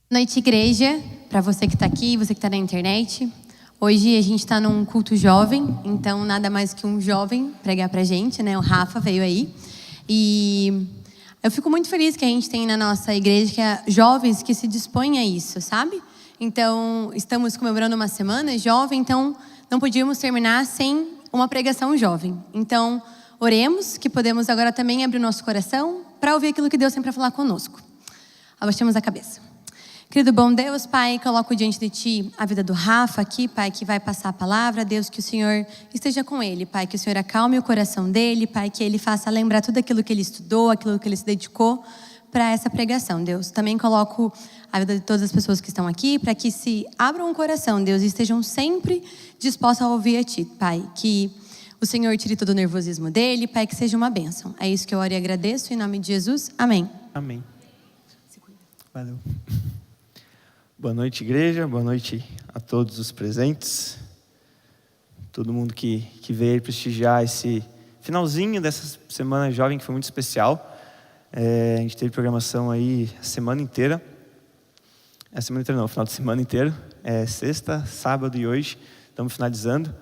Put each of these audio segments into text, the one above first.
Boa noite, igreja, para você que está aqui, você que está na internet. Hoje a gente está num culto jovem, então nada mais que um jovem pregar para a gente, né? O Rafa veio aí. E eu fico muito feliz que a gente tem na nossa igreja jovens que se dispõem a isso, sabe? Então, estamos comemorando uma semana jovem, então não podíamos terminar sem uma pregação jovem. Então, oremos que podemos agora também abrir o nosso coração para ouvir aquilo que Deus tem para falar conosco. Abaixemos a cabeça. Querido bom Deus, Pai, coloco diante de Ti a vida do Rafa aqui, Pai, que vai passar a palavra. Deus, que o Senhor esteja com ele, Pai, que o Senhor acalme o coração dele, Pai, que ele faça lembrar tudo aquilo que ele estudou, aquilo que ele se dedicou para essa pregação, Deus. Também coloco a vida de todas as pessoas que estão aqui, para que se abram o coração, Deus, e estejam sempre dispostos a ouvir a Ti, Pai, que o Senhor tire todo o nervosismo dele, Pai, que seja uma bênção. É isso que eu oro e agradeço, em nome de Jesus, amém. Amém. Valeu. Boa noite, igreja. Boa noite a todos os presentes. Todo mundo que veio prestigiar esse finalzinho dessa semana jovem, que foi muito especial. A gente teve programação aí a semana inteira. A semana inteira não, o final de semana inteiro. Sexta, sábado e hoje. Estamos finalizando.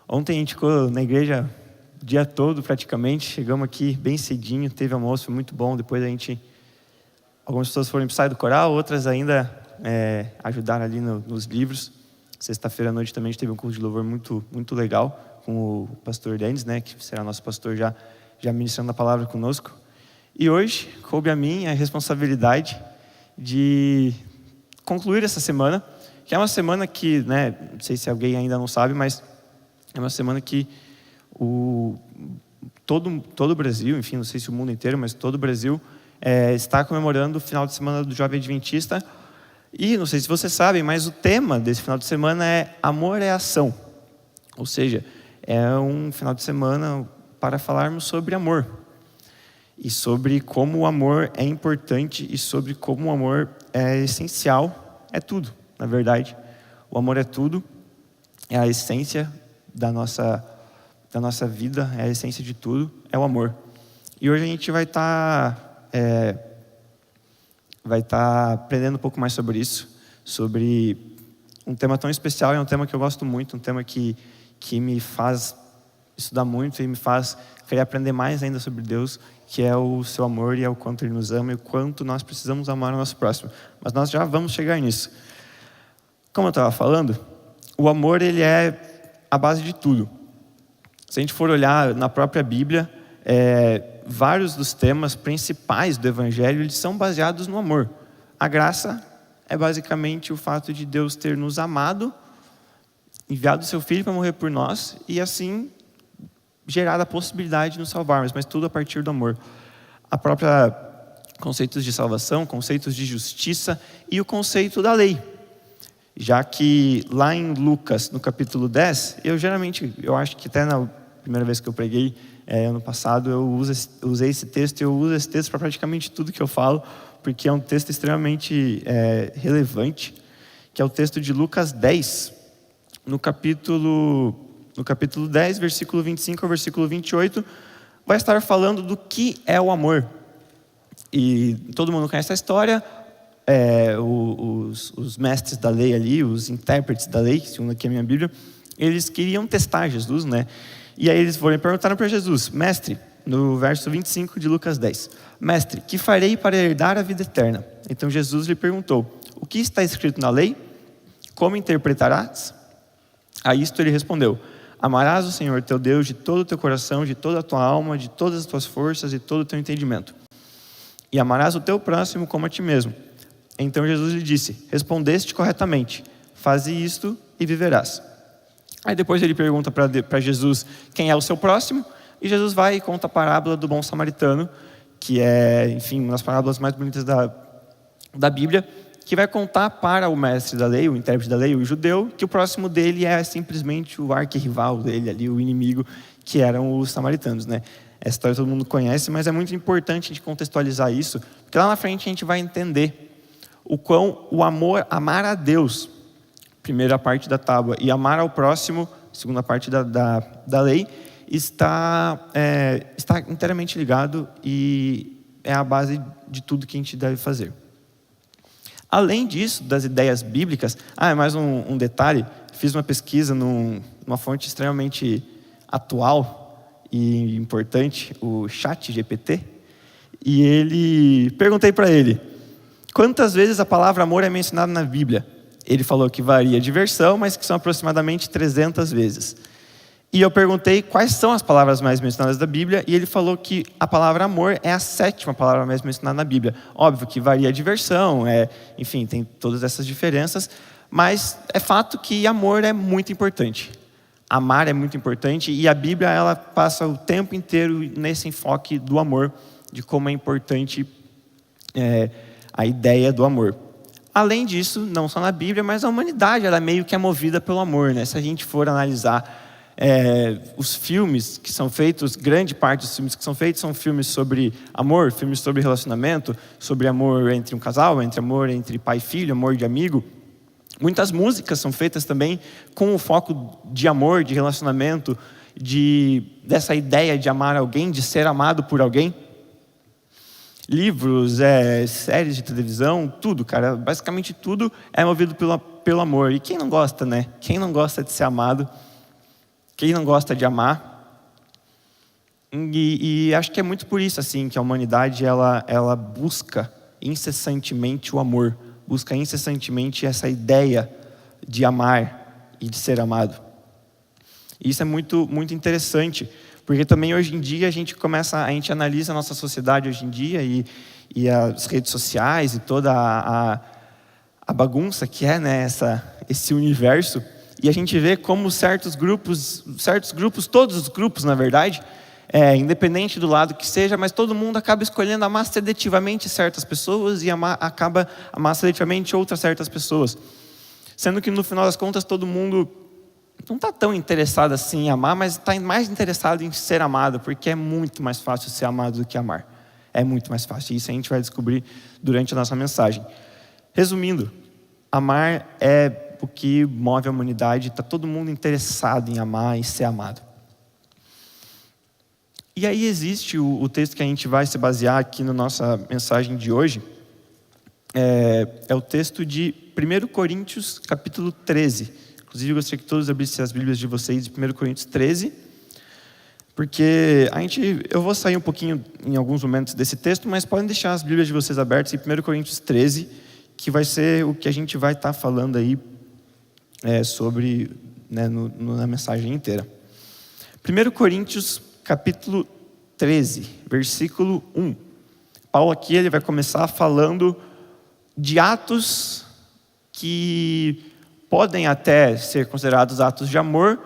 Ontem a gente ficou na igreja o dia todo praticamente. Chegamos aqui bem cedinho, teve almoço, foi muito bom. Depois algumas pessoas foram para o ensaio do coral, outras ainda ajudaram ali nos livros. Sexta-feira à noite também a gente teve um curso de louvor muito, muito legal com o pastor Denis, né, que será nosso pastor já ministrando a palavra conosco. E hoje coube a mim a responsabilidade de concluir essa semana, que é uma semana que, né, não sei se alguém ainda não sabe, mas é uma semana que todo o Brasil, enfim, não sei se o mundo inteiro, mas todo o Brasil está comemorando o final de semana do Jovem Adventista. E não sei se vocês sabem, mas o tema desse final de semana é Amor é Ação. Ou seja, é um final de semana para falarmos sobre amor. E sobre como o amor é importante e sobre como o amor é essencial. É tudo, na verdade. O amor é tudo, é a essência da nossa vida, é a essência de tudo, é o amor. E hoje a gente vai estar aprendendo um pouco mais sobre isso, sobre um tema tão especial, é um tema que eu gosto muito, um tema que me faz estudar muito e me faz querer aprender mais ainda sobre Deus, que é o seu amor e é o quanto Ele nos ama e o quanto nós precisamos amar o nosso próximo. Mas nós já vamos chegar nisso. Como eu estava falando, o amor ele é a base de tudo. Se a gente for olhar na própria Bíblia, vários dos temas principais do Evangelho eles são baseados no amor. A graça é basicamente o fato de Deus ter nos amado, enviado o seu Filho para morrer por nós e assim gerado a possibilidade de nos salvarmos, mas tudo a partir do amor. A própria conceitos de salvação, conceitos de justiça e o conceito da lei. Já que lá em Lucas, no capítulo 10, eu acho que até na primeira vez que eu preguei, ano passado, eu usei esse texto e eu uso esse texto para praticamente tudo que eu falo, porque é um texto extremamente relevante, que é o texto de Lucas 10, no capítulo 10, versículo 25 ao versículo 28, vai estar falando do que é o amor. E todo mundo conhece a história, os mestres da lei ali, os intérpretes da lei, segundo aqui a minha Bíblia, eles queriam testar Jesus, né? E aí eles foram e perguntaram para Jesus: Mestre, no verso 25 de Lucas 10, Mestre, que farei para herdar a vida eterna? Então Jesus lhe perguntou: O que está escrito na lei? Como interpretarás? A isto ele respondeu: Amarás o Senhor teu Deus de todo o teu coração, de toda a tua alma, de todas as tuas forças e todo o teu entendimento. E amarás o teu próximo como a ti mesmo. Então Jesus lhe disse: Respondeste corretamente, faze isto e viverás. Aí depois ele pergunta para Jesus quem é o seu próximo, e Jesus vai e conta a parábola do bom samaritano, que é, enfim, uma das parábolas mais bonitas da Bíblia, que vai contar para o mestre da lei, o intérprete da lei, o judeu, que o próximo dele é simplesmente o arquirrival dele ali, o inimigo, que eram os samaritanos, né? Essa história todo mundo conhece, mas é muito importante a gente contextualizar isso, porque lá na frente a gente vai entender o quão o amor, amar a Deus, primeira parte da tábua, e amar ao próximo, segunda parte da lei, está inteiramente ligado e é a base de tudo que a gente deve fazer. Além disso, das ideias bíblicas, mais um detalhe, fiz uma pesquisa numa fonte extremamente atual e importante, o ChatGPT, e perguntei para ele, quantas vezes a palavra amor é mencionada na Bíblia? Ele falou que varia de versão, mas que são aproximadamente 300 vezes. E eu perguntei quais são as palavras mais mencionadas da Bíblia, e ele falou que a palavra amor é a 7ª palavra mais mencionada na Bíblia. Óbvio que varia de versão, enfim, tem todas essas diferenças, mas é fato que amor é muito importante. Amar é muito importante, e a Bíblia ela passa o tempo inteiro nesse enfoque do amor, de como é importante a ideia do amor. Além disso, não só na Bíblia, mas a humanidade ela meio que é movida pelo amor, né? Se a gente for analisar os filmes que são feitos, grande parte dos filmes que são feitos são filmes sobre amor, filmes sobre relacionamento, sobre amor entre um casal, entre amor entre pai e filho, amor de amigo. Muitas músicas são feitas também com o foco de amor, de relacionamento, dessa ideia de amar alguém, de ser amado por alguém. Livros, séries de televisão, tudo, cara. Basicamente tudo é movido pelo amor. E quem não gosta, né? Quem não gosta de ser amado? Quem não gosta de amar? E acho que é muito por isso assim que a humanidade ela busca incessantemente o amor, busca incessantemente essa ideia de amar e de ser amado. E isso é muito, muito interessante, porque também hoje em dia a gente analisa a nossa sociedade hoje em dia e as redes sociais e toda a bagunça que é, né, esse universo. E a gente vê como certos grupos, todos os grupos, na verdade, independente do lado que seja, mas todo mundo acaba escolhendo amar seletivamente certas pessoas e acaba amar seletivamente outras certas pessoas. Sendo que, no final das contas, todo mundo não está tão interessado assim em amar, mas está mais interessado em ser amado, porque é muito mais fácil ser amado do que amar. É muito mais fácil. Isso a gente vai descobrir durante a nossa mensagem. Resumindo, amar é o que move a humanidade, está todo mundo interessado em amar e ser amado. E aí existe o texto que a gente vai se basear aqui na nossa mensagem de hoje, é o texto de 1 Coríntios, capítulo 13. Inclusive, eu gostaria que todos abrissem as Bíblias de vocês de 1 Coríntios 13, porque eu vou sair um pouquinho em alguns momentos desse texto, mas podem deixar as Bíblias de vocês abertas em 1 Coríntios 13, que vai ser o que a gente vai estar falando aí sobre, né, na mensagem inteira. 1 Coríntios, capítulo 13, versículo 1. Paulo aqui ele vai começar falando de atos que podem até ser considerados atos de amor,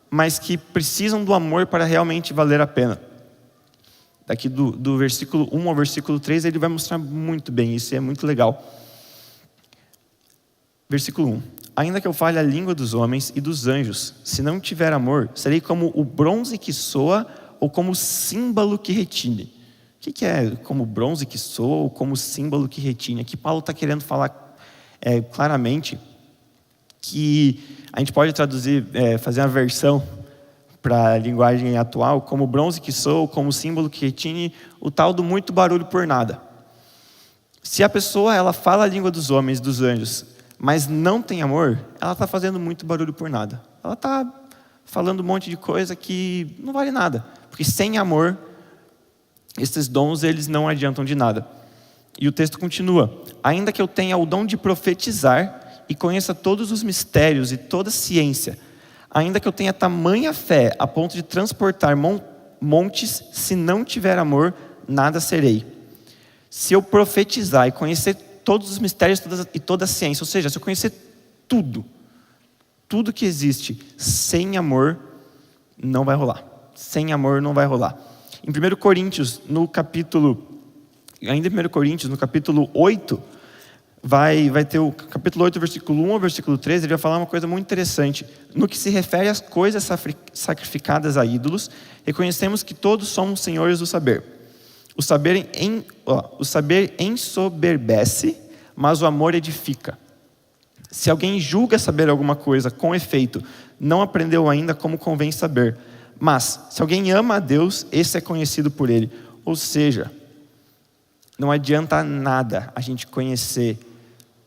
mas que precisam do amor para realmente valer a pena. Daqui do versículo 1 ao versículo 3, ele vai mostrar muito bem isso, e é muito legal. Versículo 1. Ainda que eu fale a língua dos homens e dos anjos, se não tiver amor, serei como o bronze que soa ou como o símbolo que retine. O que é como bronze que soa ou como símbolo que retine? Aqui Paulo está querendo falar claramente que a gente pode traduzir, fazer uma versão para a linguagem atual, como bronze que soa, como símbolo que retine, o tal do muito barulho por nada. Se a pessoa ela fala a língua dos homens, dos anjos, mas não tem amor, ela está fazendo muito barulho por nada. Ela está falando um monte de coisa que não vale nada, porque sem amor, esses dons eles não adiantam de nada. E o texto continua: ainda que eu tenha o dom de profetizar e conheça todos os mistérios e toda a ciência, ainda que eu tenha tamanha fé a ponto de transportar montes, se não tiver amor, nada serei. Se eu profetizar e conhecer todos os mistérios e toda a ciência, ou seja, se eu conhecer tudo que existe, sem amor, não vai rolar. Sem amor não vai rolar. Em 1 Coríntios, no capítulo 8, vai ter o capítulo 8, versículo 1 ao versículo 13, ele vai falar uma coisa muito interessante. No que se refere às coisas sacrificadas a ídolos, reconhecemos que todos somos senhores do saber. O saber ensoberbece, mas o amor edifica. Se alguém julga saber alguma coisa com efeito, não aprendeu ainda como convém saber. Mas, se alguém ama a Deus, esse é conhecido por Ele. Ou seja, não adianta nada a gente conhecer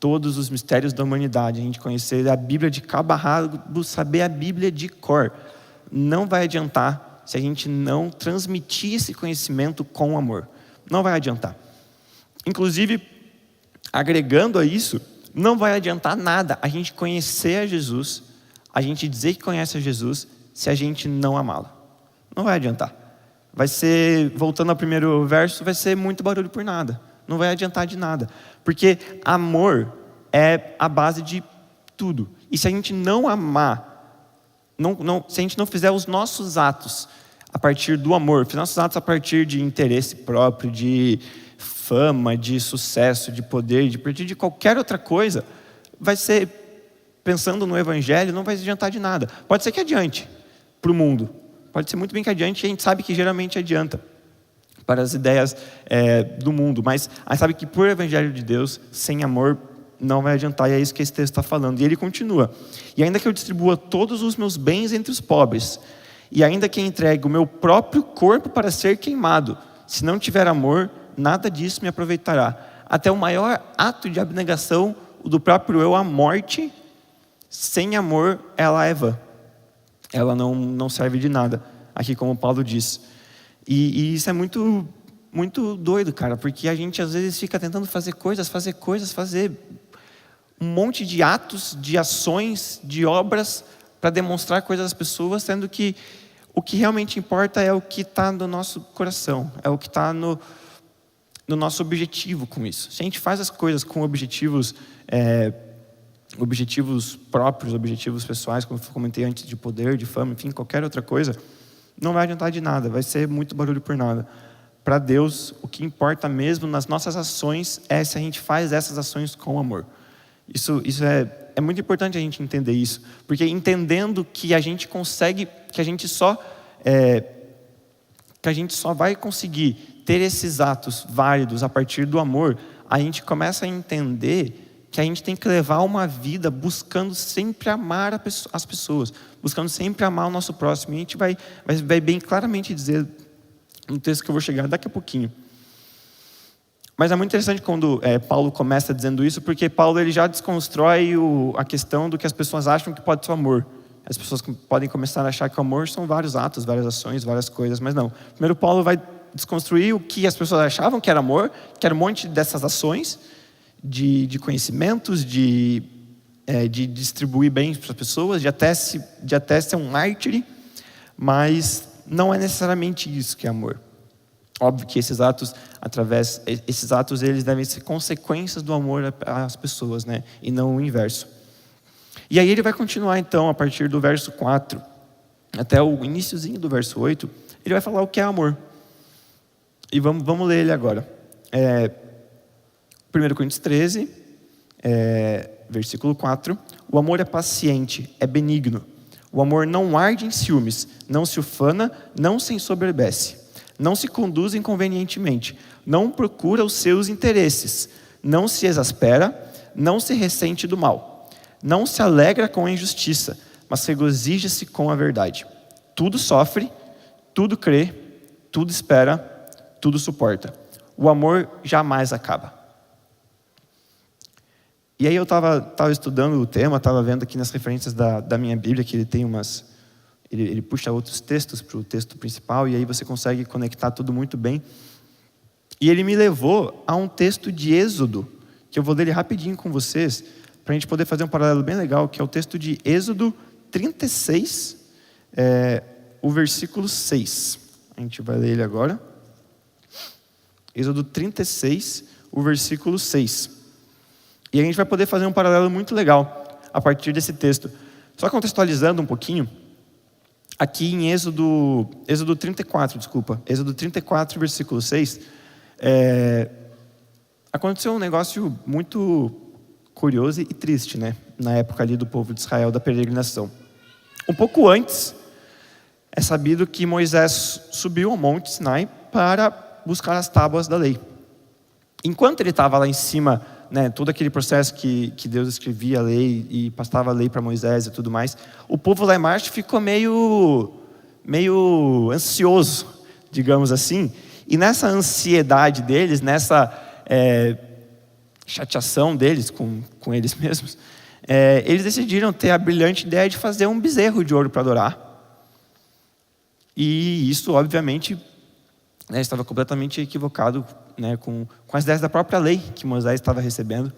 todos os mistérios da humanidade, a gente conhecer a Bíblia de cabo a rabo, saber a Bíblia de cor, não vai adiantar se a gente não transmitir esse conhecimento com amor. Não vai adiantar. Inclusive, agregando a isso, não vai adiantar nada a gente conhecer a Jesus, a gente dizer que conhece a Jesus, se a gente não amá-lo. Não vai adiantar. Vai ser, voltando ao primeiro verso, vai ser muito barulho por nada. Não vai adiantar de nada. Porque amor é a base de tudo. E se a gente não amar, se a gente não fizer os nossos atos a partir do amor, fizer nossos atos a partir de interesse próprio, de fama, de sucesso, de poder, de partir de qualquer outra coisa, vai ser, pensando no Evangelho, não vai adiantar de nada. Pode ser que adiante para o mundo. Pode ser muito bem que adiante, e a gente sabe que geralmente adianta para as ideias do mundo. Mas a gente sabe que por Evangelho de Deus, sem amor, não vai adiantar. E é isso que esse texto está falando. E ele continua. E ainda que eu distribua todos os meus bens entre os pobres, e ainda que entregue o meu próprio corpo para ser queimado, se não tiver amor, nada disso me aproveitará. Até o maior ato de abnegação, o do próprio eu, a morte, sem amor, ela é vã. Ela não serve de nada, aqui como Paulo diz. E isso é muito, muito doido, cara, porque a gente às vezes fica tentando fazer um monte de atos, de ações, de obras, para demonstrar coisas às pessoas, sendo que o que realmente importa é o que está no nosso coração, é o que está no nosso objetivo com isso. Se a gente faz as coisas com objetivos próprios, objetivos pessoais, como eu comentei antes, de poder, de fama, enfim, qualquer outra coisa, não vai adiantar de nada, vai ser muito barulho por nada. Para Deus, o que importa mesmo nas nossas ações é se a gente faz essas ações com amor. Isso é muito importante a gente entender isso, porque entendendo que a gente consegue, que a gente só vai conseguir ter esses atos válidos a partir do amor, a gente começa a entender que a gente tem que levar uma vida buscando sempre amar as pessoas, buscando sempre amar o nosso próximo. E a gente vai bem claramente dizer no texto que eu vou chegar daqui a pouquinho. Mas é muito interessante quando Paulo começa dizendo isso, porque Paulo ele já desconstrói a questão do que as pessoas acham que pode ser o amor. As pessoas podem começar a achar que o amor são vários atos, várias ações, várias coisas, mas não. Primeiro Paulo vai desconstruir o que as pessoas achavam que era amor, que era um monte dessas ações, de conhecimentos, de distribuir bens para as pessoas, de até ser um mártir, mas não é necessariamente isso que é amor. Óbvio que esses atos eles devem ser consequências do amor às pessoas, né? E não o inverso. E aí ele vai continuar então, a partir do verso 4, até o iniciozinho do verso 8, ele vai falar o que é amor. E vamos ler ele agora. 1 Coríntios 13, versículo 4. O amor é paciente, é benigno. O amor não arde em ciúmes, não se ufana, não se ensoberbece, não se conduz inconvenientemente, não procura os seus interesses, não se exaspera, não se ressente do mal, não se alegra com a injustiça, mas regozija-se com a verdade. Tudo sofre, tudo crê, tudo espera, tudo suporta. O amor jamais acaba. E aí eu estava estudando o tema, estava vendo aqui nas referências da minha Bíblia, que ele tem ele puxa outros textos para o texto principal, e aí você consegue conectar tudo muito bem. E ele me levou a um texto de Êxodo, que eu vou ler ele rapidinho com vocês, para a gente poder fazer um paralelo bem legal, que é o texto de Êxodo 36, o versículo 6. A gente vai ler ele agora. Êxodo 36, o versículo 6. E a gente vai poder fazer um paralelo muito legal a partir desse texto. Só contextualizando um pouquinho, aqui em Êxodo 34, Êxodo 34, versículo 6, aconteceu um negócio muito curioso e triste, né? Na época ali do povo de Israel, da peregrinação. Um pouco antes, é sabido que Moisés subiu ao Monte Sinai para buscar as tábuas da lei. Enquanto ele estava lá em cima, né, todo aquele processo que Deus escrevia a lei e passava a lei para Moisés e tudo mais, o povo lá embaixo ficou meio ansioso, digamos assim, e nessa ansiedade deles, chateação deles com eles mesmos, eles decidiram ter a brilhante ideia de fazer um bezerro de ouro para adorar. E isso, obviamente, estava completamente equivocado, com as ideias da própria lei que Moisés estava recebendo.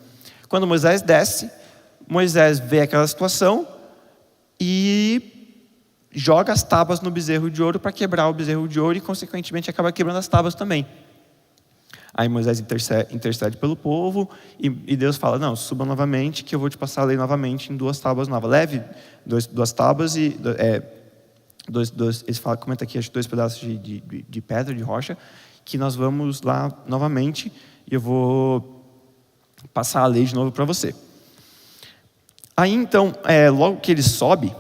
Quando Moisés desce, Moisés vê aquela situação e joga as tábuas no bezerro de ouro para quebrar o bezerro de ouro e, consequentemente, acaba quebrando as tábuas também. Aí Moisés intercede pelo povo e Deus fala, não, suba novamente que eu vou te passar a lei novamente em 2 tábuas novas. Leve 2 tábuas e... Ele comenta aqui, acho 2 pedaços de pedra, de rocha, que nós vamos lá novamente e eu vou passar a lei de novo para você. Aí então, logo que ele sobe,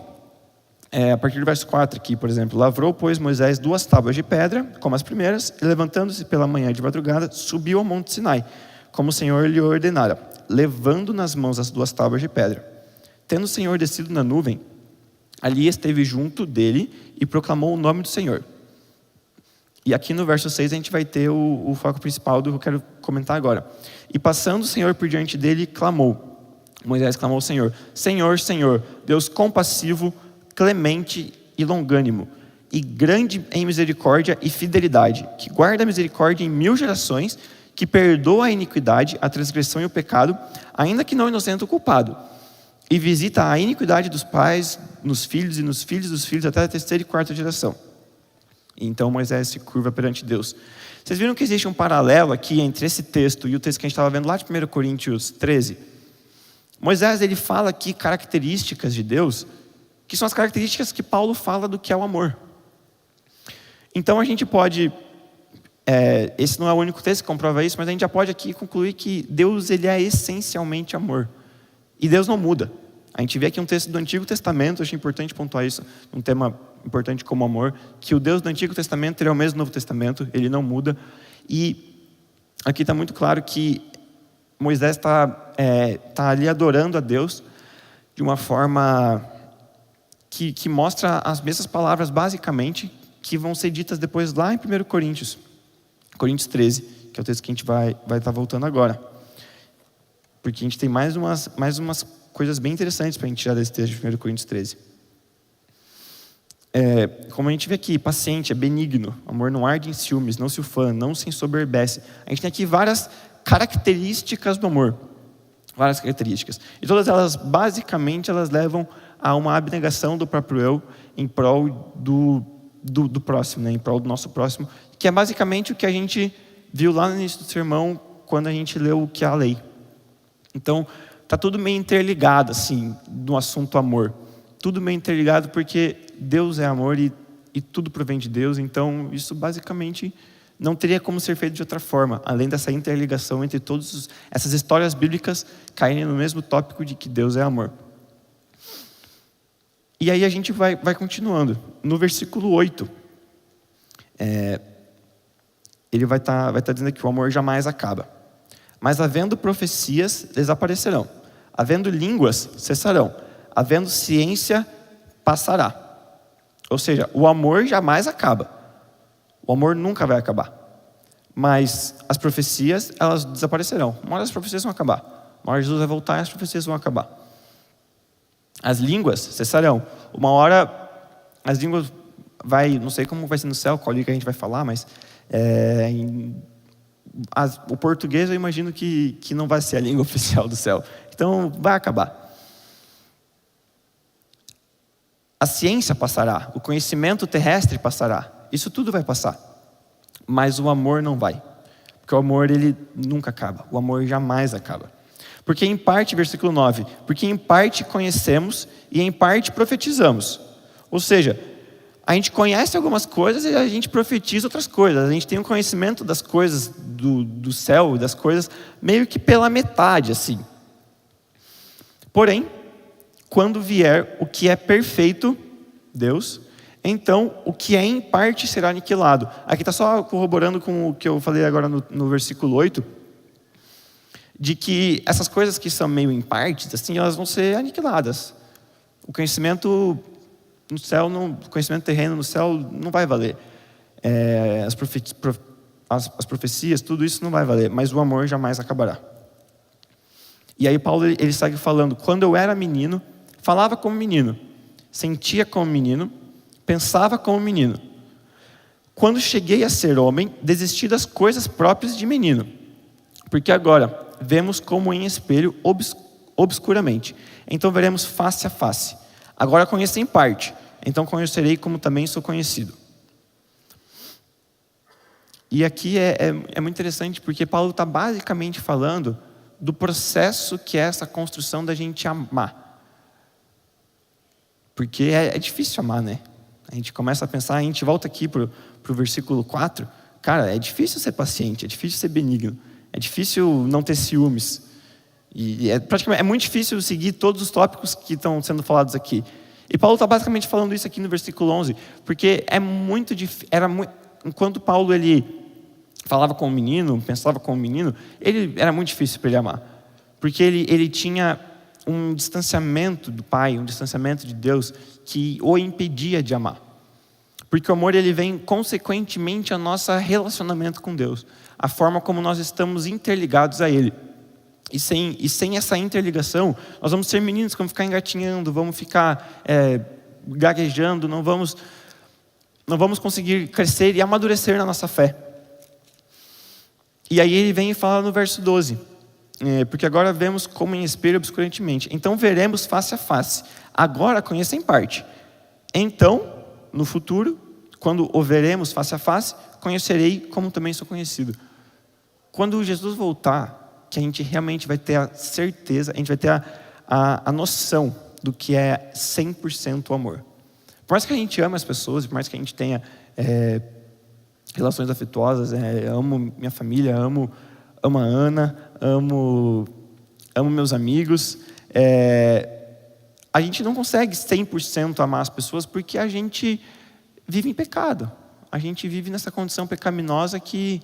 a partir do verso 4 aqui, por exemplo, lavrou, pois, Moisés 2 tábuas de pedra, como as primeiras, e levantando-se pela manhã de madrugada, subiu ao monte Sinai, como o Senhor lhe ordenara, levando nas mãos as 2 tábuas de pedra. Tendo o Senhor descido na nuvem, ali esteve junto dele e proclamou o nome do Senhor. E aqui no verso 6 a gente vai ter o foco principal do que eu quero comentar agora. E passando o Senhor por diante dele, clamou. Moisés clamou ao Senhor, Senhor, Senhor, Deus compassivo, clemente e longânimo, e grande em misericórdia e fidelidade, que guarda a misericórdia em 1000 gerações, que perdoa a iniquidade, a transgressão e o pecado, ainda que não inocente o culpado, e visita a iniquidade dos pais nos filhos e nos filhos dos filhos até a 3ª e 4ª geração. Então Moisés se curva perante Deus. Vocês viram que existe um paralelo aqui entre esse texto e o texto que a gente estava vendo lá de 1 Coríntios 13? Moisés, ele fala aqui características de Deus, que são as características que Paulo fala do que é o amor. Então a gente pode, esse não é o único texto que comprova isso, mas a gente já pode aqui concluir que Deus, ele é essencialmente amor. E Deus não muda. A gente vê aqui um texto do Antigo Testamento, acho importante pontuar isso, um tema importante como amor, que o Deus do Antigo Testamento, ele é o mesmo do Novo Testamento, ele não muda. E aqui está muito claro que Moisés está ali adorando a Deus de uma forma que mostra as mesmas palavras, basicamente, que vão ser ditas depois lá em 1 Coríntios 13, que é o texto que a gente vai estar voltando agora. Porque a gente tem mais umas coisas bem interessantes para a gente tirar desse texto de 1 Coríntios 13. Como a gente vê aqui, paciente, é benigno, amor não arde em ciúmes, não se ufana, não se ensoberbece. A gente tem aqui várias características do amor. Várias características. E todas elas, basicamente, elas levam a uma abnegação do próprio eu em prol do próximo, em prol do nosso próximo, que é basicamente o que a gente viu lá no início do sermão, quando a gente leu o que é a lei. Então, está tudo meio interligado, assim, no assunto amor. Tudo meio interligado porque Deus é amor e tudo provém de Deus. Então, isso basicamente não teria como ser feito de outra forma, além dessa interligação entre todas essas histórias bíblicas caírem no mesmo tópico de que Deus é amor. E aí a gente vai continuando. No versículo 8, ele vai estar dizendo que o amor jamais acaba. Mas havendo profecias, desaparecerão. Havendo línguas, cessarão. Havendo ciência, passará. Ou seja, o amor jamais acaba. O amor nunca vai acabar. Mas as profecias, elas desaparecerão. Uma hora as profecias vão acabar. Uma hora Jesus vai voltar e as profecias vão acabar. As línguas cessarão. Uma hora as línguas não sei como vai ser no céu, qual língua a gente vai falar, mas o português eu imagino que não vai ser a língua oficial do céu. Então vai acabar. A ciência passará, o conhecimento terrestre passará. Isso tudo vai passar. Mas o amor não vai. Porque o amor, ele nunca acaba. O amor jamais acaba. Porque em parte, versículo 9, porque em parte conhecemos e em parte profetizamos. Ou seja, a gente conhece algumas coisas e a gente profetiza outras coisas. A gente tem um conhecimento das coisas do céu, das coisas meio que pela metade, assim. Porém, quando vier o que é perfeito, Deus, então o que é em parte será aniquilado. Aqui está só corroborando com o que eu falei agora no versículo 8, de que essas coisas que são meio em partes, assim, elas vão ser aniquiladas. O conhecimento no céu, o conhecimento terreno no céu não vai valer. As profecias, tudo isso não vai valer, mas o amor jamais acabará. E aí Paulo ele segue falando: quando eu era menino, falava como menino, sentia como menino, pensava como menino. Quando cheguei a ser homem, desisti das coisas próprias de menino. Porque agora vemos como em espelho obscuramente. Então veremos face a face. Agora conheço em parte. Então conhecerei como também sou conhecido. E aqui é muito interessante porque Paulo está basicamente falando do processo que é essa construção da gente amar. Porque é difícil amar, né? A gente começa a pensar, a gente volta aqui para o versículo 4. Cara, é difícil ser paciente, é difícil ser benigno, é difícil não ter ciúmes. E praticamente é muito difícil seguir todos os tópicos que estão sendo falados aqui. E Paulo está basicamente falando isso aqui no versículo 11, porque é muito difícil. Enquanto Paulo ele falava com o menino, pensava com o menino, era muito difícil para ele amar. Porque ele tinha um distanciamento do Pai, um distanciamento de Deus, que o impedia de amar. Porque o amor ele vem consequentemente ao nosso relacionamento com Deus, a forma como nós estamos interligados a Ele. E sem essa interligação, nós vamos ser meninos que vamos ficar engatinhando, vamos ficar gaguejando, não vamos conseguir crescer e amadurecer na nossa fé. E aí ele vem e fala no verso 12, porque agora vemos como em espelho obscurantemente. Então veremos face a face. Agora conheço em parte. Então, no futuro, quando o veremos face a face, conhecerei como também sou conhecido. Quando Jesus voltar, que a gente realmente vai ter a certeza, a gente vai ter a noção do que é 100% o amor. Por mais que a gente ame as pessoas, por mais que a gente tenha relações afetuosas, amo minha família, amo a Ana, amo meus amigos, a gente não consegue 100% amar as pessoas porque a gente vive em pecado. A gente vive nessa condição pecaminosa que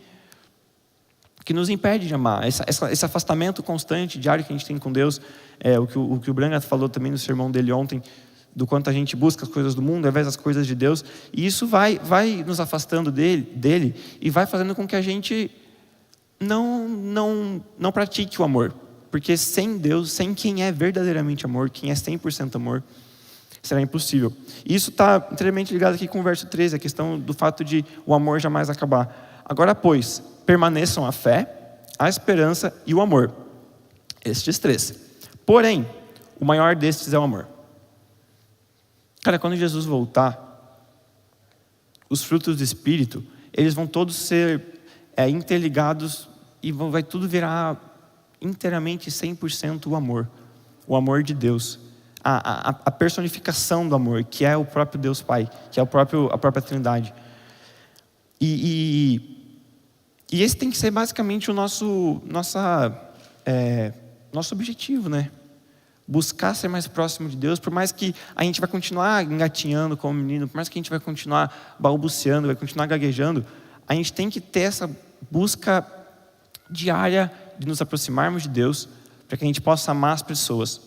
nos impede de amar. Esse afastamento constante, diário que a gente tem com Deus, o que o Branca falou também no sermão dele ontem, do quanto a gente busca as coisas do mundo ao invés das coisas de Deus, e isso vai nos afastando dele e vai fazendo com que a gente não pratique o amor. Porque sem Deus, sem quem é verdadeiramente amor, quem é 100% amor, será impossível. E isso está inteiramente ligado aqui com o verso 13, a questão do fato de o amor jamais acabar. Agora, pois, permaneçam a fé, a esperança e o amor. Estes três. Porém, o maior destes é o amor. Cara, quando Jesus voltar, os frutos do Espírito, eles vão todos ser interligados e vai tudo virar inteiramente 100% o amor de Deus, a personificação do amor, que é o próprio Deus Pai, que é a própria Trindade. E esse tem que ser basicamente o nosso objetivo, né? Buscar ser mais próximo de Deus, por mais que a gente vai continuar engatinhando como menino, por mais que a gente vai continuar balbuciando, vai continuar gaguejando, a gente tem que ter essa busca diária de nos aproximarmos de Deus, para que a gente possa amar as pessoas.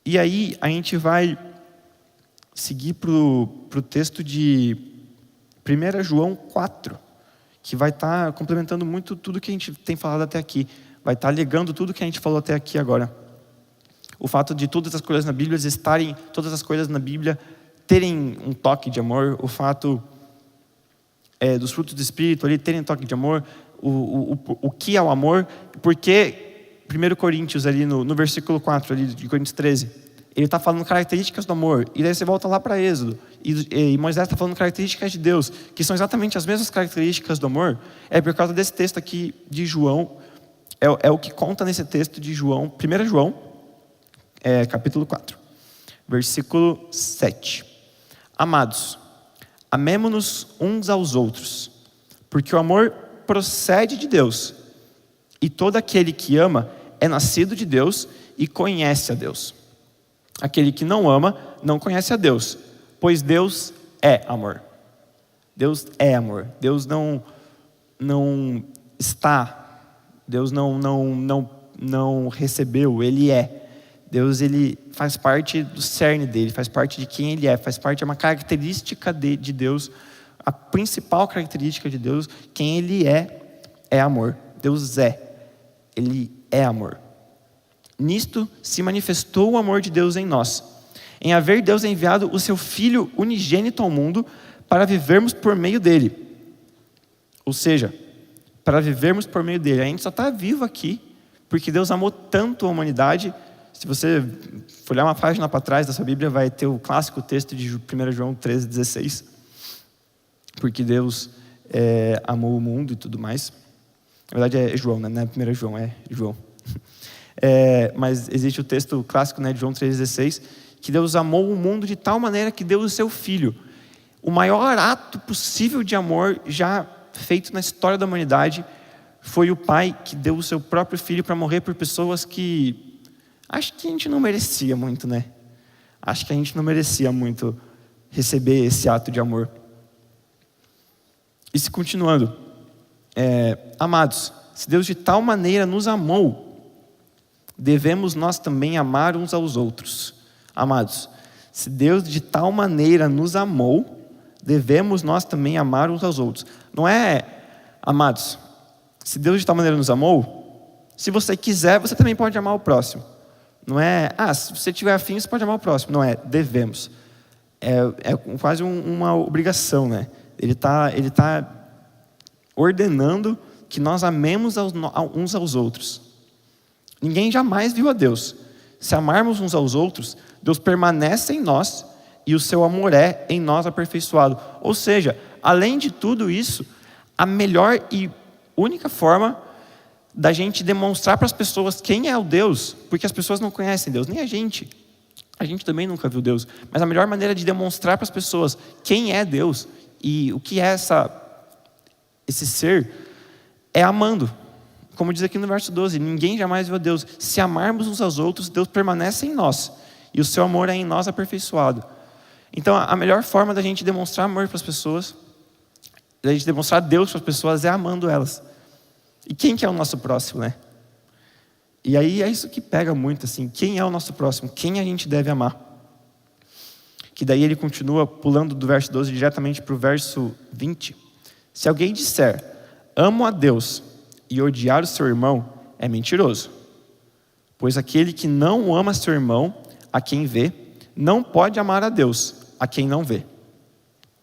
E aí a gente vai seguir para o texto de 1 João 4, que vai estar complementando muito tudo que a gente tem falado até aqui, vai estar ligando tudo que a gente falou até aqui agora. O fato de todas as coisas na Bíblia todas as coisas na Bíblia terem um toque de amor, o fato dos frutos do Espírito ali terem um toque de amor, o que é o amor, porque 1 Coríntios ali no versículo 4 ali de Coríntios 13, ele está falando características do amor, e daí você volta lá para Êxodo, e Moisés está falando características de Deus, que são exatamente as mesmas características do amor. É por causa desse texto aqui de João, é o que conta nesse texto de João, 1 João, capítulo 4, versículo 7. Amados, amemo-nos uns aos outros, porque o amor procede de Deus, e todo aquele que ama é nascido de Deus e conhece a Deus. Aquele que não ama não conhece a Deus, pois Deus é amor. Deus é amor. Deus não está, Deus não recebeu, Ele é. Deus, Ele faz parte do cerne dele, faz parte de quem Ele é, é uma característica de Deus, a principal característica de Deus, quem Ele é amor. Deus é. Ele é amor. Nisto se manifestou o amor de Deus em nós, em haver Deus enviado o seu Filho unigênito ao mundo para vivermos por meio dele. Ou seja, para vivermos por meio dele. A gente só está vivo aqui porque Deus amou tanto a humanidade. Se você for olhar uma página para trás da sua Bíblia, vai ter o clássico texto de 1 João 13,16. Porque Deus amou o mundo e tudo mais. Na verdade é João, né? Não é 1 João, é João. Mas existe o texto clássico, né, de João 3,16, que Deus amou o mundo de tal maneira que deu o seu Filho. O maior ato possível de amor já feito na história da humanidade foi o Pai que deu o seu próprio Filho para morrer por pessoas que acho que a gente não merecia muito, né? Acho que a gente não merecia muito receber esse ato de amor. E se continuando, amados, se Deus de tal maneira nos amou, devemos nós também amar uns aos outros. Amados, se Deus de tal maneira nos amou, devemos nós também amar uns aos outros. Não é, amados, se Deus de tal maneira nos amou, se você quiser, você também pode amar o próximo. Não é, se você tiver afim, você pode amar o próximo. Não é, devemos. É quase uma obrigação, né? Ele tá ordenando que nós amemos uns aos outros. Ninguém jamais viu a Deus. Se amarmos uns aos outros, Deus permanece em nós e o seu amor é em nós aperfeiçoado. Ou seja, além de tudo isso, a melhor e única forma da gente demonstrar para as pessoas quem é o Deus, porque as pessoas não conhecem Deus, nem a gente também nunca viu Deus, mas a melhor maneira de demonstrar para as pessoas quem é Deus e o que é esse ser, é amando. Como diz aqui no verso 12, ninguém jamais viu a Deus. Se amarmos uns aos outros, Deus permanece em nós e o seu amor é em nós aperfeiçoado. Então a melhor forma da gente demonstrar amor para as pessoas, da gente demonstrar Deus para as pessoas, é amando elas. E quem que é o nosso próximo, né? E aí é isso que pega muito, assim, quem é o nosso próximo, quem a gente deve amar. Que daí ele continua pulando do verso 12 diretamente para o verso 20. Se alguém disser, amo a Deus, e odiar o seu irmão, é mentiroso. Pois aquele que não ama seu irmão, a quem vê, não pode amar a Deus, a quem não vê.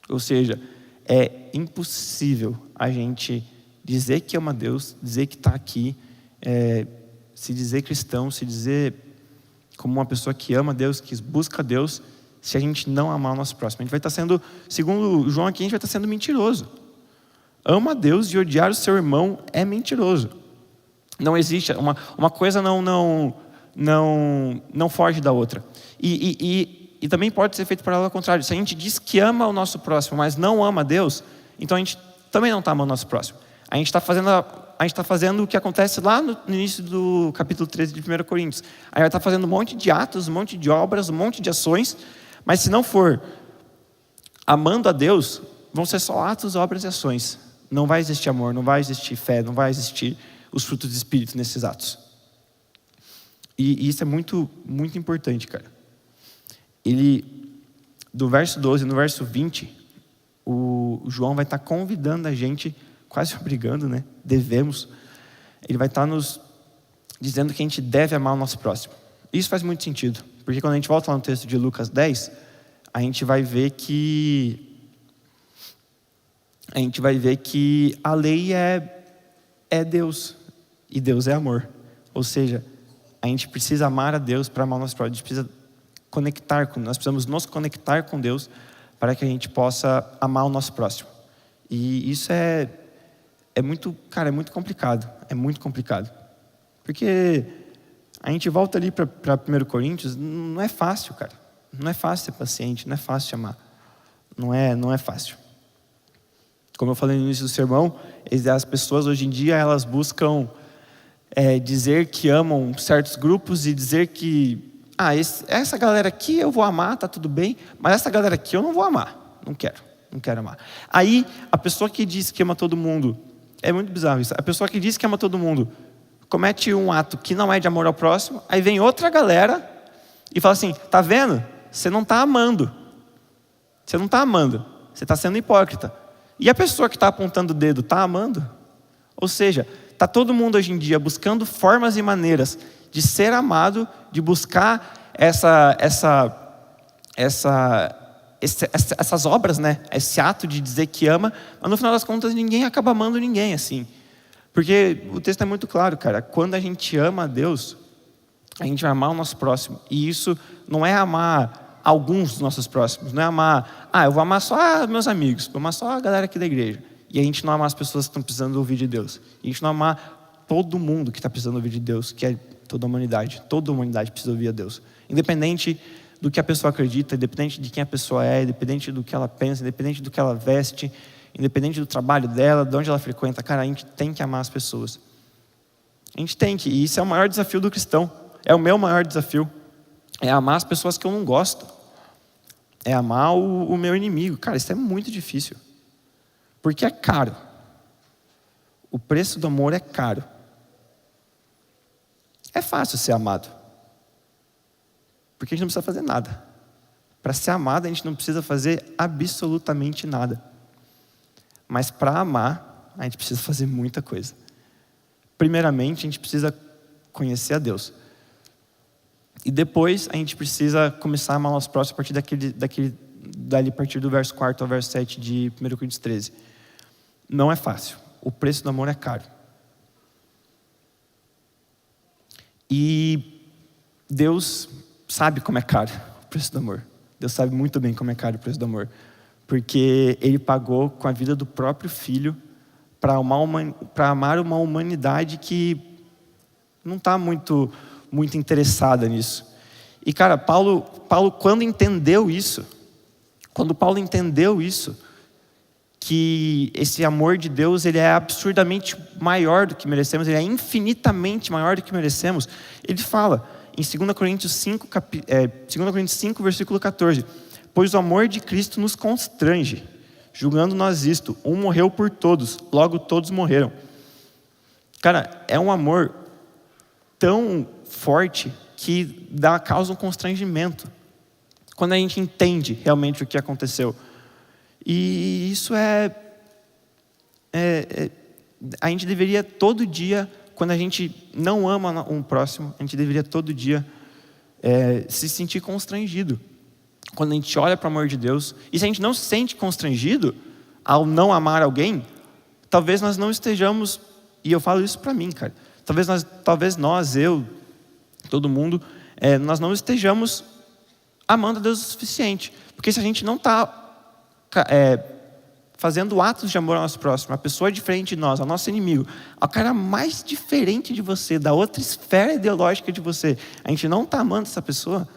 Ou seja, é impossível a gente dizer que ama Deus, dizer que está aqui, se dizer cristão, se dizer como uma pessoa que ama Deus, que busca Deus, se a gente não amar o nosso próximo. A gente vai estar sendo, segundo João aqui, a gente vai estar sendo mentiroso. Ama a Deus e odiar o seu irmão é mentiroso. Não existe, uma coisa não foge da outra. E também pode ser feito para o contrário. Se a gente diz que ama o nosso próximo, mas não ama a Deus, então a gente também não está amando o nosso próximo. A gente está fazendo o que acontece lá no início do capítulo 13 de 1 Coríntios. A gente está fazendo um monte de atos, um monte de obras, um monte de ações, mas se não for amando a Deus, vão ser só atos, obras e ações. Não vai existir amor, não vai existir fé, não vai existir os frutos do Espírito nesses atos. E isso é muito, muito importante, cara. Do verso 12 no verso 20, o João vai estar convidando a gente, quase obrigando, né? Devemos. Ele vai estar nos dizendo que a gente deve amar o nosso próximo. Isso faz muito sentido, porque quando a gente volta lá no texto de Lucas 10, a gente vai ver que a lei é Deus, e Deus é amor. Ou seja, a gente precisa amar a Deus para amar o nosso próximo. A gente precisa nós precisamos nos conectar com Deus para que a gente possa amar o nosso próximo. E isso é muito, cara, é muito complicado. É muito complicado. Porque a gente volta ali para 1 Coríntios, não é fácil, cara. Não é fácil ser paciente, não é fácil amar. Não é fácil. Como eu falei no início do sermão, as pessoas hoje em dia, elas buscam dizer que amam certos grupos e dizer que essa galera aqui eu vou amar, tá tudo bem, mas essa galera aqui eu não vou amar, não quero amar. Aí, a pessoa que diz que ama todo mundo, é muito bizarro isso, a pessoa que diz que ama todo mundo, comete um ato que não é de amor ao próximo, aí vem outra galera e fala assim, tá vendo? Você não está amando, você está sendo hipócrita. E a pessoa que está apontando o dedo está amando? Ou seja, está todo mundo hoje em dia buscando formas e maneiras de ser amado, de buscar essas obras, né? Esse ato de dizer que ama, mas no final das contas ninguém acaba amando ninguém assim. Porque o texto é muito claro, cara. Quando a gente ama a Deus, a gente vai amar o nosso próximo. E isso não é amar alguns dos nossos próximos, não é amar, eu vou amar só meus amigos, vou amar só a galera aqui da igreja. E a gente não amar as pessoas que estão precisando ouvir de Deus. E a gente não amar todo mundo que está precisando ouvir de Deus, que é toda a humanidade. Toda a humanidade precisa ouvir a Deus. Independente do que a pessoa acredita, independente de quem a pessoa é, independente do que ela pensa, independente do que ela veste, independente do trabalho dela, de onde ela frequenta. Cara, a gente tem que amar as pessoas. A gente tem que, e isso é o maior desafio do cristão. É o meu maior desafio. É amar as pessoas que eu não gosto. É amar o meu inimigo. Cara, isso é muito difícil. Porque é caro. O preço do amor é caro. É fácil ser amado. Porque a gente não precisa fazer nada. Para ser amado, a gente não precisa fazer absolutamente nada. Mas para amar, a gente precisa fazer muita coisa. Primeiramente, a gente precisa conhecer a Deus. E depois, a gente precisa começar a amar os próximos a partir dali, a partir do verso 4 ao verso 7 de 1 Coríntios 13. Não é fácil. O preço do amor é caro. E Deus sabe como é caro o preço do amor. Deus sabe muito bem como é caro o preço do amor. Porque Ele pagou com a vida do próprio Filho para amar uma humanidade que não está muito interessada nisso. E, cara, Paulo quando Paulo entendeu isso, que esse amor de Deus, ele é absurdamente maior do que merecemos, ele é infinitamente maior do que merecemos, ele fala em 2 Coríntios 5, versículo 14, pois o amor de Cristo nos constrange, julgando nós isto, um morreu por todos, logo todos morreram. Cara, é um amor tão forte que causa um constrangimento, quando a gente entende realmente o que aconteceu. E isso a gente deveria todo dia, quando a gente não ama um próximo, a gente deveria todo dia se sentir constrangido. Quando a gente olha para o amor de Deus, e se a gente não se sente constrangido ao não amar alguém, talvez nós não estejamos, e eu falo isso para mim, cara, talvez nós, eu, todo mundo, nós não estejamos amando a Deus o suficiente. Porque se a gente não está fazendo atos de amor ao nosso próximo, a pessoa diferente de nós, ao nosso inimigo, ao cara mais diferente de você, da outra esfera ideológica de você, a gente não está amando essa pessoa,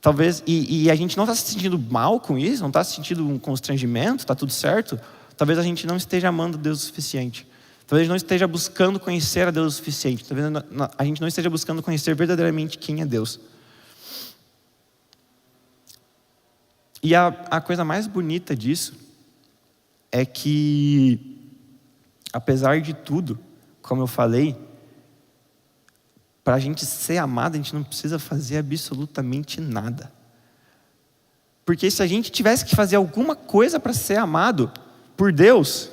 talvez, e a gente não está se sentindo mal com isso, não está se sentindo um constrangimento, está tudo certo, talvez a gente não esteja amando Deus o suficiente. Talvez não esteja buscando conhecer a Deus o suficiente. Talvez a gente não esteja buscando conhecer verdadeiramente quem é Deus. E a coisa mais bonita disso é que, apesar de tudo, como eu falei, para a gente ser amado, a gente não precisa fazer absolutamente nada. Porque se a gente tivesse que fazer alguma coisa para ser amado por Deus,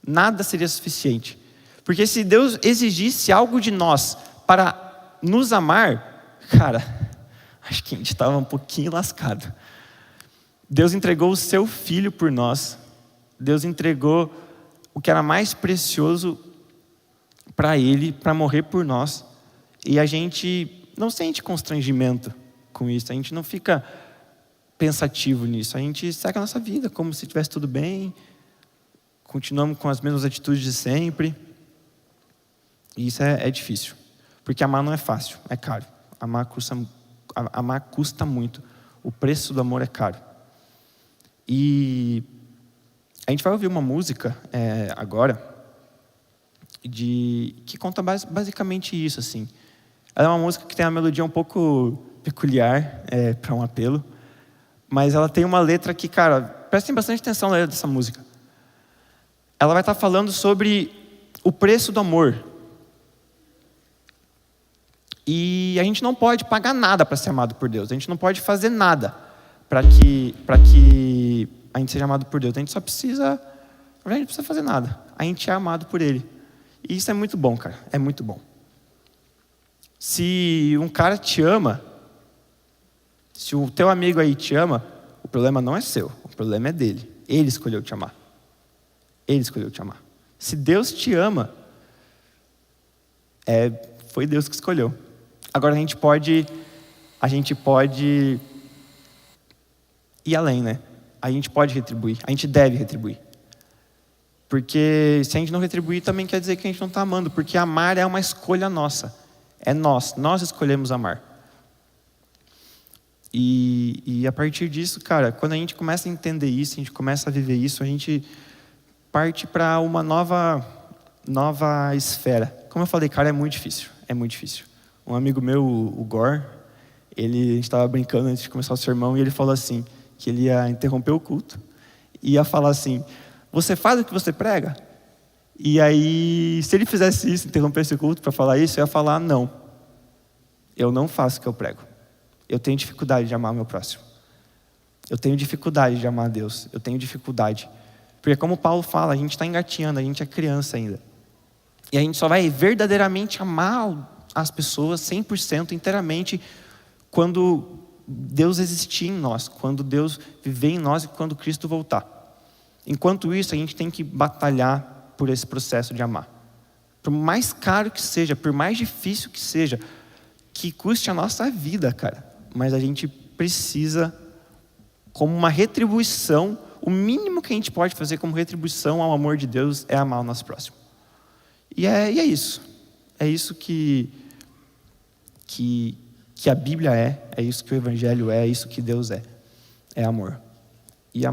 nada seria suficiente. Porque se Deus exigisse algo de nós para nos amar, cara, acho que a gente estava um pouquinho lascado. Deus entregou o seu Filho por nós. Deus entregou o que era mais precioso para Ele, para morrer por nós. E a gente não sente constrangimento com isso. A gente não fica pensativo nisso. A gente segue a nossa vida como se estivesse tudo bem. Continuamos com as mesmas atitudes de sempre. E isso é difícil. Porque amar não é fácil, é caro. Amar custa muito. O preço do amor é caro. E a gente vai ouvir uma música agora que conta basicamente isso, assim. Ela é uma música que tem uma melodia um pouco peculiar para um apelo, mas ela tem uma letra que, cara, prestem bastante atenção na letra dessa música. Ela vai estar falando sobre o preço do amor. E a gente não pode pagar nada para ser amado por Deus. A gente não pode fazer nada para que a gente seja amado por Deus. A gente só precisa... A gente não precisa fazer nada. A gente é amado por Ele. E isso é muito bom, cara. É muito bom. Se um cara te ama, se o teu amigo aí te ama, o problema não é seu, o problema é dele. Ele escolheu te amar. Ele escolheu te amar. Se Deus te ama, foi Deus que escolheu. Agora a gente pode ir além, né? A gente pode retribuir, a gente deve retribuir. Porque se a gente não retribuir, também quer dizer que a gente não está amando, porque amar é uma escolha nossa. É nós escolhemos amar. E a partir disso, cara, quando a gente começa a entender isso, a gente começa a viver isso, a gente parte para uma nova esfera. Como eu falei, cara, é muito difícil. Um amigo meu, o Gor, a gente estava brincando antes de começar o sermão, e ele falou assim, que ele ia interromper o culto, e ia falar assim, você faz o que você prega? E aí, se ele fizesse isso, interrompesse o culto para falar isso, eu ia falar, não, eu não faço o que eu prego. Eu tenho dificuldade de amar o meu próximo. Eu tenho dificuldade de amar a Deus. Eu tenho dificuldade. Porque como Paulo fala, a gente está engatinhando, a gente é criança ainda. E a gente só vai verdadeiramente amar as pessoas 100% inteiramente quando Deus existir em nós, quando Deus viver em nós e quando Cristo voltar. Enquanto isso, a gente tem que batalhar por esse processo de amar. Por mais caro que seja, por mais difícil que seja, que custe a nossa vida, cara. Mas a gente precisa, como uma retribuição, o mínimo que a gente pode fazer como retribuição ao amor de Deus é amar o nosso próximo. E é isso. É isso que a Bíblia é isso que o Evangelho é isso que Deus é amor. E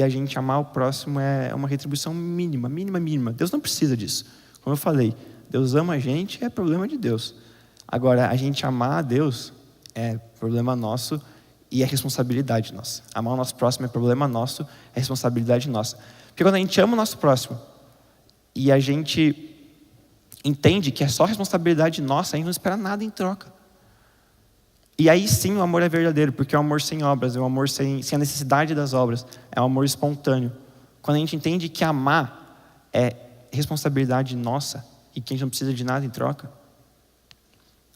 a gente amar o próximo é uma retribuição mínima. Deus não precisa disso. Como eu falei, Deus ama a gente, é problema de Deus. Agora, a gente amar a Deus é problema nosso e é responsabilidade nossa. Amar o nosso próximo é problema nosso, é responsabilidade nossa. Porque quando a gente ama o nosso próximo e a gente entende que é só responsabilidade nossa, a gente não espera nada em troca. E aí sim o amor é verdadeiro, porque é um amor sem obras, é um amor sem a necessidade das obras, é um amor espontâneo. Quando a gente entende que amar é responsabilidade nossa e que a gente não precisa de nada em troca,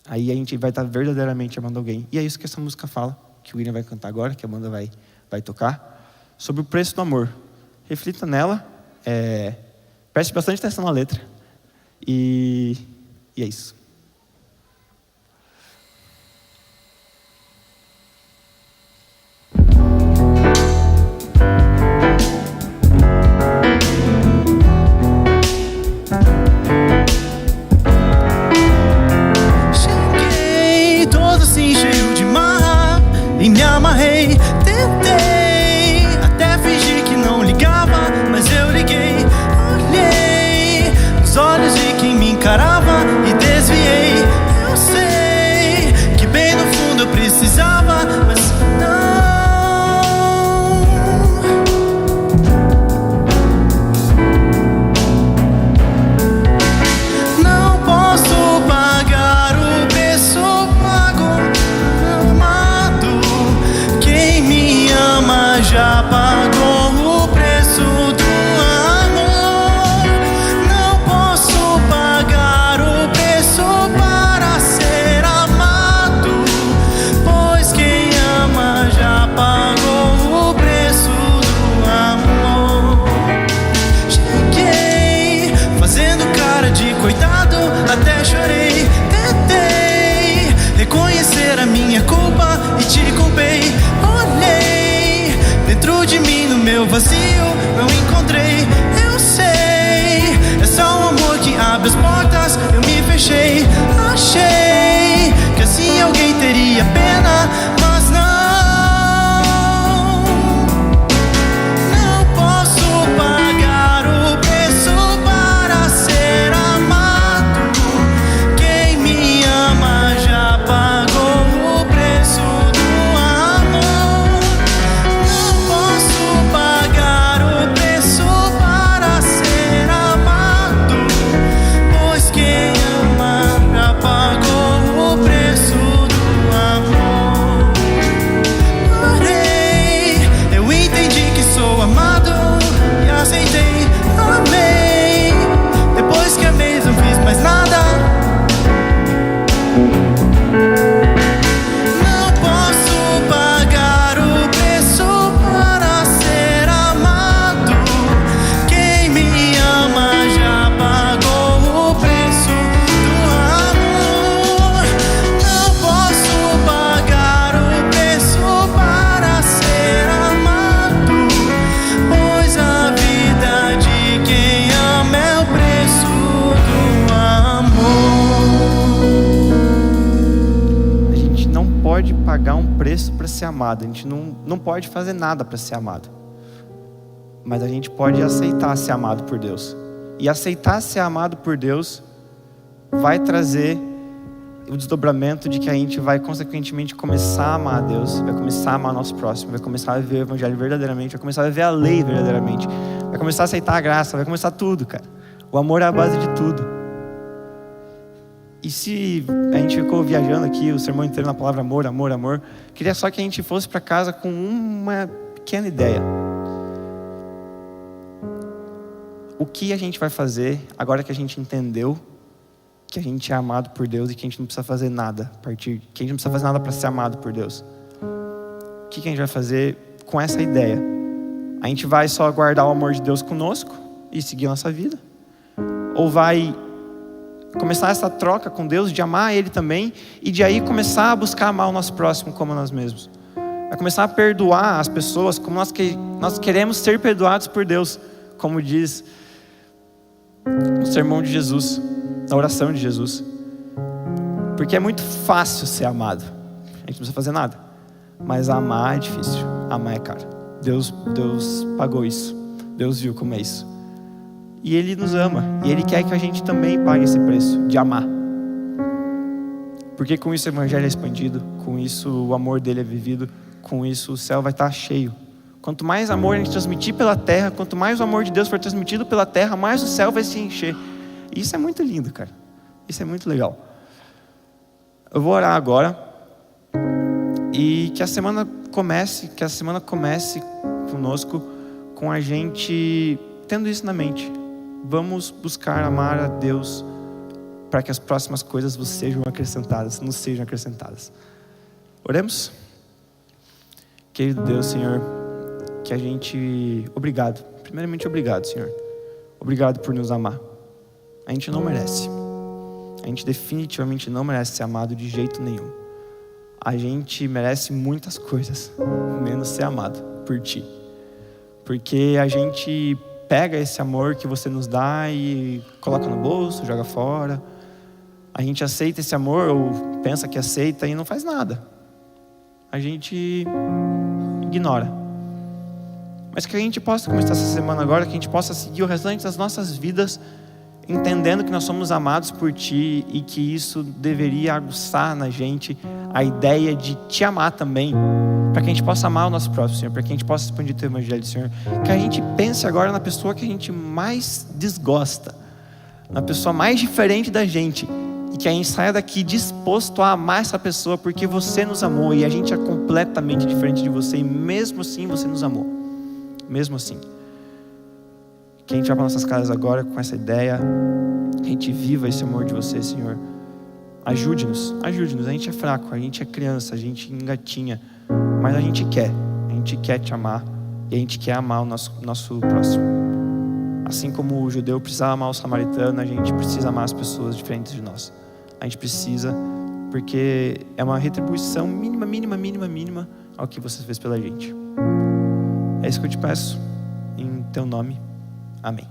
aí a gente vai estar verdadeiramente amando alguém. E é isso que essa música fala, que o William vai cantar agora, que a banda vai tocar, sobre o preço do amor. Reflita nela, preste bastante atenção na letra, e é isso. Vazio, não encontrei, eu sei. É só o amor que abre as portas, eu me fechei. Achei que assim alguém teria pena, mas não posso pagar o preço para ser amado. Quem me ama já pagou o preço do amor. Não posso pagar pode pagar um preço para ser amado. A gente não pode fazer nada para ser amado. Mas a gente pode aceitar ser amado por Deus. E aceitar ser amado por Deus vai trazer o desdobramento de que a gente vai consequentemente começar a amar a Deus, vai começar a amar o nosso próximo, vai começar a viver o evangelho verdadeiramente, vai começar a viver a lei verdadeiramente, vai começar a aceitar a graça, vai começar tudo, cara. O amor é a base de tudo. E se a gente ficou viajando aqui o sermão inteiro na palavra amor, amor, amor, queria só que a gente fosse para casa com uma pequena ideia. O que a gente vai fazer agora que a gente entendeu que a gente é amado por Deus e que a gente não precisa fazer nada a partir, que a gente não precisa fazer nada para ser amado por Deus? O que a gente vai fazer com essa ideia? A gente vai só guardar o amor de Deus conosco e seguir a nossa vida? Ou vai começar essa troca com Deus de amar Ele também e de aí começar a buscar amar o nosso próximo como nós mesmos? Vai começar a perdoar as pessoas como nós queremos ser perdoados por Deus, como diz o sermão de Jesus, na oração de Jesus. Porque é muito fácil ser amado, a gente não precisa fazer nada, mas amar é difícil, amar é caro. Deus pagou isso, Deus viu como é isso, e Ele nos ama, e Ele quer que a gente também pague esse preço de amar, porque com isso o evangelho é expandido, com isso o amor dele é vivido, com isso o céu vai estar cheio. Quanto mais amor a gente transmitir pela terra, quanto mais o amor de Deus for transmitido pela terra, mais o céu vai se encher. E isso é muito lindo, cara. Isso é muito legal. Eu vou orar agora. E que a semana comece conosco com a gente tendo isso na mente. Vamos buscar amar a Deus para que as próximas coisas nos sejam acrescentadas. Oremos? Querido Deus, Senhor, que a gente... Obrigado. Primeiramente, obrigado, Senhor. Obrigado por nos amar. A gente não merece. A gente definitivamente não merece ser amado de jeito nenhum. A gente merece muitas coisas, menos ser amado por Ti. Porque a gente pega esse amor que você nos dá e coloca no bolso, joga fora. A gente aceita esse amor ou pensa que aceita e não faz nada. A gente ignora. Mas que a gente possa começar essa semana agora, que a gente possa seguir o restante das nossas vidas entendendo que nós somos amados por Ti e que isso deveria aguçar na gente a ideia de Te amar também, para que a gente possa amar o nosso próximo, Senhor, para que a gente possa expandir o Teu evangelho, Senhor. Que a gente pense agora na pessoa que a gente mais desgosta, na pessoa mais diferente da gente, e que a gente saia daqui disposto a amar essa pessoa porque você nos amou e a gente é completamente diferente de você e mesmo assim você nos amou. Mesmo assim, que a gente vá para nossas casas agora com essa ideia, que a gente viva esse amor de você, Senhor. Ajude-nos, a gente é fraco, a gente é criança, a gente engatinha, mas a gente quer Te amar e a gente quer amar o nosso próximo. Assim como o judeu precisava amar o samaritano, a gente precisa amar as pessoas diferentes de nós. A gente precisa, porque é uma retribuição mínima ao que você fez pela gente. É isso que eu te peço, em Teu nome. Amém.